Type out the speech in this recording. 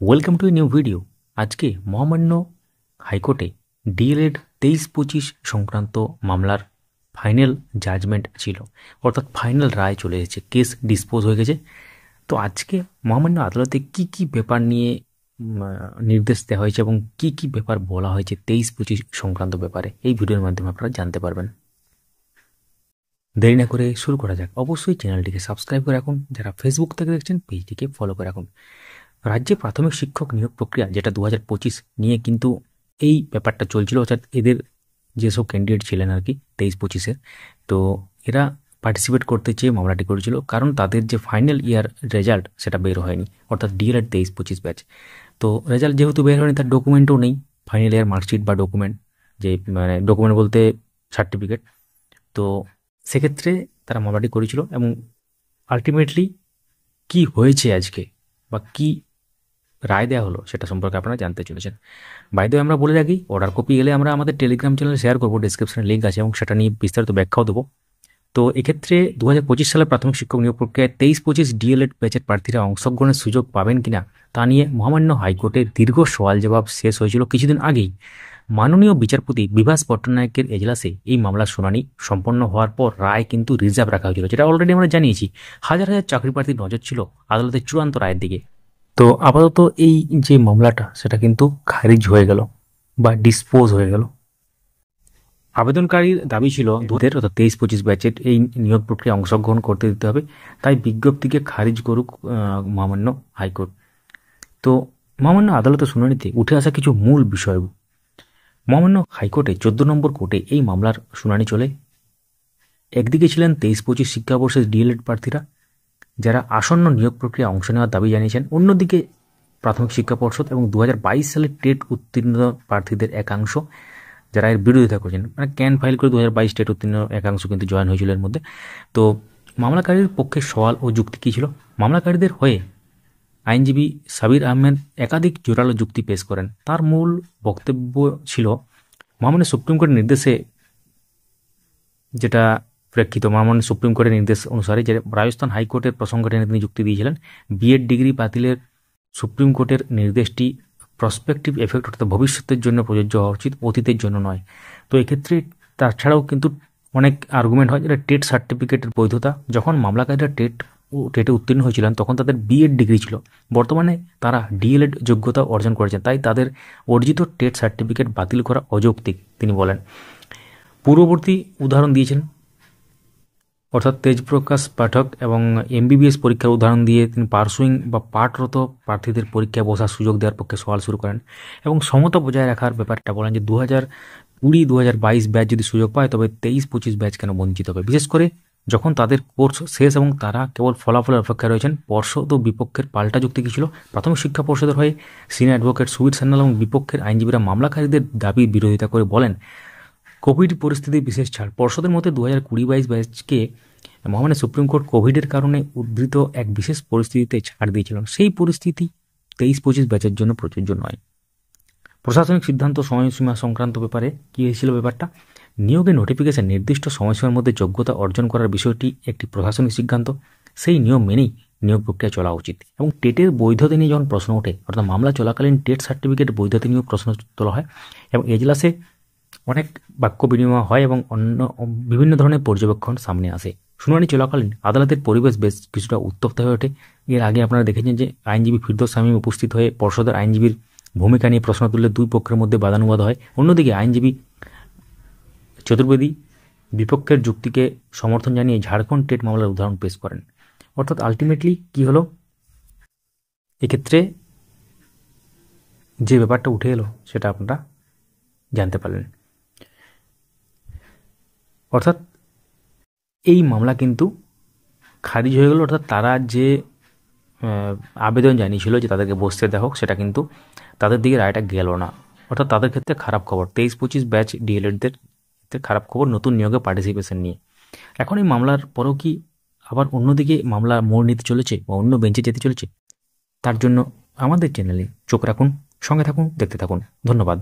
Welcome to a new video. আজকে মহামান্য হাইকোর্টে ডিএলএড 23-25 সংক্রান্ত মামলার ফাইনাল জাজমেন্ট ছিল, অর্থাৎ ফাইনাল রায় চলে এসেছে, কেস ডিসপোজ হয়ে গেছে। তো আজকে মহামান্য আদালতে কি কি ব্যাপার নিয়ে নির্দেশ দেওয়া হয়েছে এবং কি কি ব্যাপার বলা হয়েছে 23-25 সংক্রান্ত ব্যাপারে এই ভিডিওর মাধ্যমে আপনারা জানতে পারবেন। দেরি না করে শুরু করা যাক। অবশ্যই চ্যানেলটিকে সাবস্ক্রাইব করে রাখুন, যারা ফেসবুক থেকে দেখছেন পেজটিকে ফলো করে রাখুন। রাজ্যে প্রাথমিক শিক্ষক নিয়োগ প্রক্রিয়া যেটা 2025 নিয়ে কিন্তু এই ব্যাপারটা চলছিল, অর্থাৎ এদের যেসব ক্যান্ডিডেট ছিলেন আর কি 23-25-এর, তো এরা পার্টিসিপেট করতে চেয়ে মামলাটি করেছিল, কারণ তাদের যে ফাইনাল ইয়ার রেজাল্ট সেটা বের হয়নি, অর্থাৎ ডিএলএড 23-25 ব্যাচ। তো রেজাল্ট যেহেতু বের হয়নি, তার ডকুমেন্টও নেই, ফাইনাল ইয়ার মার্কশিট বা ডকুমেন্ট, যে মানে ডকুমেন্ট বলতে সার্টিফিকেট। তো সেক্ষেত্রে তারা মামলাটি করেছিল এবং আলটিমেটলি কি হয়েছে আজকে বা কি রায় দেওয়া হলো সেটা সম্পর্কে আপনারা জানতে চলেছেন। বাই দ্য ওয়ে, আমরা বলে রাখি, অর্ডার কপি এলে আমরা আমাদের টেলিগ্রাম চ্যানেলে শেয়ার করবো, ডিসক্রিপশনে লিঙ্ক আছে এবং সেটা নিয়ে বিস্তারিত ব্যাখ্যাও দেবো। তো এক্ষেত্রে 2025 সালের প্রাথমিক শিক্ষক নিয়োগ প্রক্রিয়ায় 23-25 ডিএলএড ব্যাচের প্রার্থীরা অংশগ্রহণের সুযোগ পাবেন কিনা তা নিয়ে মহামান্য হাইকোর্টে দীর্ঘ সওয়াল জবাব শেষ হয়েছিল কিছুদিন আগেই। মাননীয় বিচারপতি বিভাস পট্টনায়কের এজলাসে এই মামলার শুনানি সম্পন্ন হওয়ার পর রায় কিন্তু রিজার্ভ রাখা হয়েছিল, যেটা অলরেডি আমরা জানিয়েছি। হাজার হাজার চাকরি প্রার্থীর নজর ছিল আদালতের চূড়ান্ত রায়ের দিকে। তো আপাতত এই যে মামলাটা সেটা কিন্তু খারিজ হয়ে গেল বা ডিসপোজ হয়ে গেল। আবেদনকারীর দাবি ছিল অর্থাৎ 23-25 ব্যাচের এই নিয়োগ প্রক্রিয়া অংশগ্রহণ করতে দিতে হবে, তাই বিজ্ঞপ্তিকে খারিজ করুক মহামান্য হাইকোর্ট। তো মহামান্য আদালতের শুনানিতে উঠে আসা কিছু মূল বিষয়। মহামান্য হাইকোর্টে 14 নম্বর কোর্টে এই মামলার শুনানি চলে। একদিকে ছিলেন 23-25 শিক্ষাবর্ষের ডিএলএড প্রার্থীরা, যারা আসন্ন নিয়োগ প্রক্রিয়া অংশ নেওয়ার দাবি জানিয়েছেন। অন্যদিকে প্রাথমিক শিক্ষা পর্ষদ এবং 2022 সালে টেট উত্তীর্ণ প্রার্থীদের একাংশ, যারা এর বিরোধিতা করছেন, মানে ক্যান ফাইল করে 2022 টেট উত্তীর্ণ একাংশ কিন্তু জয়েন হয়েছিল এর মধ্যে। তো মামলাকারীর পক্ষে সওয়াল ও যুক্তি কী ছিল? মামলাকারীদের হয়ে আইনজীবী সাবির আহমেদ একাধিক জোরালো যুক্তি পেশ করেন। তার মূল বক্তব্য ছিল, মহামান্য সুপ্রিম কোর্টের নির্দেশে, যেটা প্রেক্ষিত মহামান্য সুপ্রিম কোর্টের নির্দেশ অনুসারে, যে রাজস্থান হাইকোর্টের প্রসঙ্গ টেনে তিনি যুক্তি দিয়েছিলেন, বিএড ডিগ্রি বাতিলের সুপ্রিম কোর্টের নির্দেশটি প্রসপেক্টিভ এফেক্ট, অর্থাৎ ভবিষ্যতের জন্য প্রযোজ্য হওয়া উচিত, অতীতের জন্য নয়। তো এক্ষেত্রে তাছাড়াও কিন্তু অনেক আর্গুমেন্ট হয়, যেটা টেট সার্টিফিকেটের বৈধতা। যখন মামলাকারীরা টেটে উত্তীর্ণ হয়েছিলেন তখন তাদের বিএড ডিগ্রি ছিল, বর্তমানে তারা ডিএলএড যোগ্যতা অর্জন করেছেন, তাই তাদের অর্জিত টেট সার্টিফিকেট বাতিল করা অযৌক্তিক তিনি বলেন। পূর্ববর্তী উদাহরণ দিয়েছেন, অর্থাৎ তেজপ্রকাশ পাঠক এবং এমবিবিএস পরীক্ষার উদাহরণ দিয়ে তিনি পার্সুইং বা পাঠরত প্রার্থীদের পরীক্ষায় বসার সুযোগ দেওয়ার পক্ষে সওয়াল শুরু করেন এবং সমতা বজায় রাখার ব্যাপারটা বলেন, যে 2020-2022 ব্যাচ যদি সুযোগ পায় তবে 23-25 ব্যাচ কেন বঞ্চিত হবে, বিশেষ করে যখন তাদের কোর্স শেষ এবং তারা কেবল ফলাফলের অপেক্ষায় রয়েছেন। পর্ষদ ও বিপক্ষের পাল্টা যুক্তি কী ছিল? প্রাথমিক শিক্ষা পর্ষদের হয়ে সিনিয়র অ্যাডভোকেট সুবীর সান্যাল এবং বিপক্ষের আইনজীবীরা মামলাকারীদের দাবির বিরোধিতা করে বলেন, কোভিড পরিস্থিতির বিশেষ ছাড়। পর্ষদের মধ্যে 2020-22 ব্যাচকে মহামান্য সুপ্রিম কোর্ট কোভিডের কারণে উদ্ধৃত এক বিশেষ পরিস্থিতিতে ছাড় দিয়েছিলেন। সেই পরিস্থিতি 23-25 ব্যাচের জন্য প্রযোজ্য নয়। প্রশাসনিক সিদ্ধান্ত সময়সীমা সংক্রান্ত ব্যাপারে কী হয়েছিল ব্যাপারটা? নিয়োগের নোটিফিকেশন নির্দিষ্ট সময়সীমার মধ্যে যোগ্যতা অর্জন করার বিষয়টি একটি প্রশাসনিক সিদ্ধান্ত, সেই নিয়ম মেনেই নিয়োগ প্রক্রিয়া চলা উচিত। এবং টেটের বৈধতা নিয়ে যখন প্রশ্ন ওঠে, অর্থাৎ মামলা চলাকালীন টেট সার্টিফিকেট বৈধতা নিয়েও প্রশ্ন তোলা হয় এবং এজলাসে অনেক বাক্য বিনিময় হয় এবং অন্য বিভিন্ন ধরনের পর্যবেক্ষণ সামনে আসে। শুনানি চলাকালীন আদালতের পরিবেশ বেশ কিছুটা উত্তপ্ত হয়ে ওঠে। এর আগে আপনারা দেখেছেন যে আইনজীবী ফিরদৌস শামীম উপস্থিত হয়ে পর্ষদের আইনজীবীর ভূমিকা নিয়ে প্রশ্ন তুললে দুই পক্ষের মধ্যে বাদানুবাদ হয়। অন্যদিকে আইনজীবী চতুর্বেদী বিপক্ষের যুক্তিকে সমর্থন জানিয়ে ঝাড়খণ্ড টেট মামলার উদাহরণ পেশ করেন। অর্থাৎ আলটিমেটলি কি হলো, এক্ষেত্রে যে ব্যাপারটা উঠে এলো সেটা আপনারা জানতে পারলেন। অর্থাৎ এই মামলা কিন্তু খারিজ হয়ে গেল, অর্থাৎ তারা যে আবেদন জানিয়েছিল যে তাদেরকে বসতে দেওয়া হোক, সেটা কিন্তু তাদের দিকে রায়টা গেল না। অর্থাৎ তাদের ক্ষেত্রে খারাপ খবর, 23-25 ব্যাচ ডিএলএডদের খারাপ খবর নতুন নিয়োগে পার্টিসিপেশন নিয়ে। এখন এই মামলার পরেও কি আবার অন্যদিকে মামলা মোড় নিতে চলেছে বা অন্য বেঞ্চে যেতে চলেছে? তার জন্য আমাদের চ্যানেলে চোখ রাখুন, সঙ্গে থাকুন, দেখতে থাকুন। ধন্যবাদ।